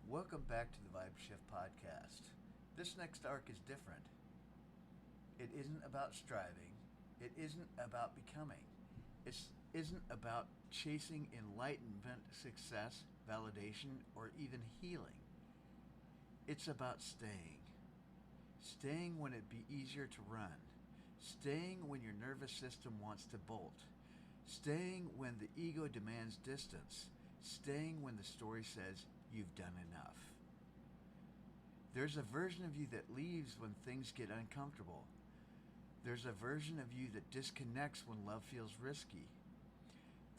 Welcome back to the VybeShift Podcast. This next arc is different. It isn't about striving. It isn't about becoming. It isn't about chasing enlightenment, success, validation, or even healing. It's about staying. Staying when it'd be easier to run. Staying when your nervous system wants to bolt. Staying when the ego demands distance. Staying when the story says you've done enough. There's a version of you that leaves when things get uncomfortable. There's a version of you that disconnects when love feels risky.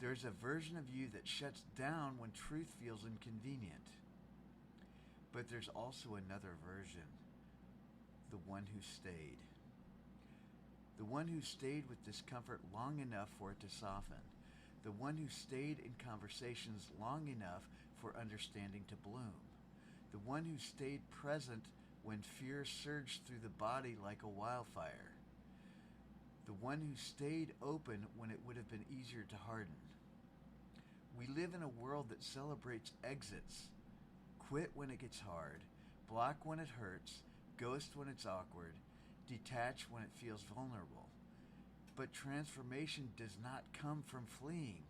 There's a version of you that shuts down when truth feels inconvenient. But there's also another version, the one who stayed. The one who stayed with discomfort long enough for it to soften. The one who stayed in conversations long enough for understanding to bloom. The one who stayed present when fear surged through the body like a wildfire. The one who stayed open when it would have been easier to harden. We live in a world that celebrates exits. Quit when it gets hard, block when it hurts, ghost when it's awkward, detach when it feels vulnerable. But transformation does not come from fleeing.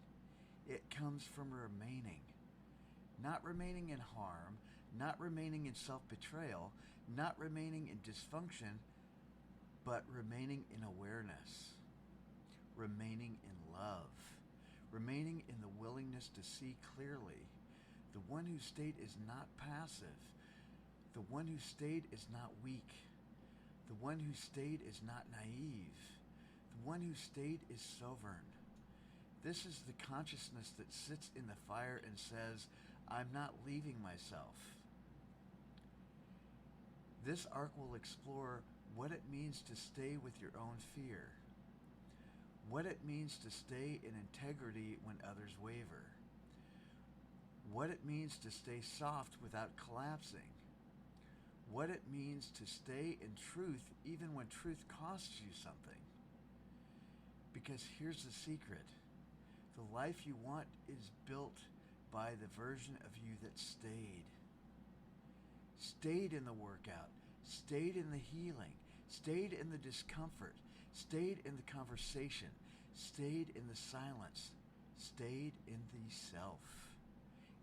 It comes from remaining. Not remaining in harm, not remaining in self-betrayal, not remaining in dysfunction, but remaining in awareness. Remaining in love. Remaining in the willingness to see clearly. The one who stayed is not passive. The one who stayed is not weak. The one who stayed is not naive. The one who stayed is sovereign. This is the consciousness that sits in the fire and says, I'm not leaving myself. This arc will explore what it means to stay with your own fear. What it means to stay in integrity when others waver. What it means to stay soft without collapsing. What it means to stay in truth even when truth costs you something. Because here's the secret. The life you want is built by the version of you that stayed. Stayed in the workout, stayed in the healing, stayed in the discomfort, stayed in the conversation, stayed in the silence, stayed in the self.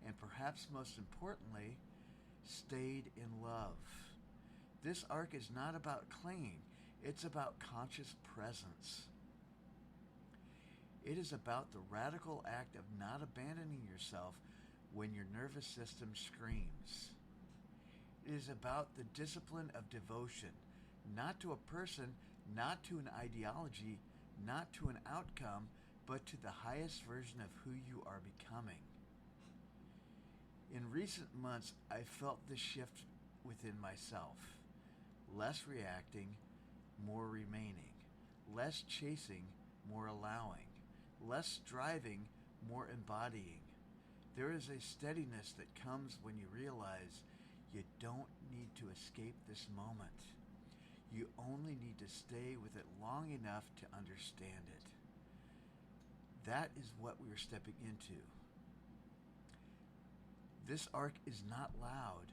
And perhaps most importantly, stayed in love. This arc is not about clinging, it's about conscious presence. It is about the radical act of not abandoning yourself when your nervous system screams. It is about the discipline of devotion, not to a person, not to an ideology, not to an outcome, but to the highest version of who you are becoming. In recent months, I felt this shift within myself. Less reacting, more remaining. Less chasing, more allowing. Less striving, more embodying. There is a steadiness that comes when you realize you don't need to escape this moment. You only need to stay with it long enough to understand it. That is what we are stepping into. This arc is not loud,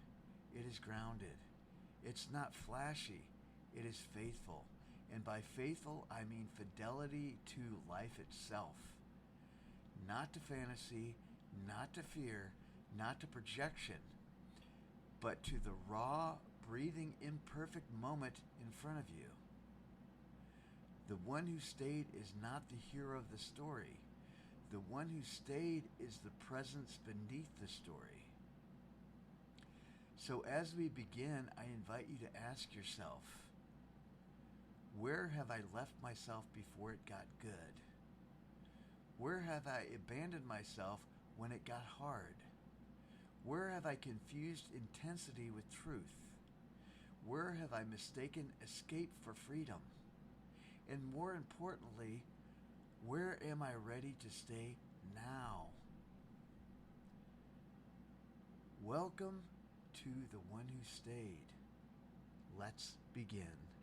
it is grounded. It's not flashy, it is faithful. And by faithful, I mean fidelity to life itself. Not to fantasy, not to fear, not to projection, but to the raw, breathing, imperfect moment in front of you. The one who stayed is not the hero of the story. The one who stayed is the presence beneath the story. So as we begin, I invite you to ask yourself, where have I left myself before it got good? Where have I abandoned myself when it got hard? Where have I confused intensity with truth? Where have I mistaken escape for freedom? And more importantly, where am I ready to stay now? Welcome to the one who stayed. Let's begin.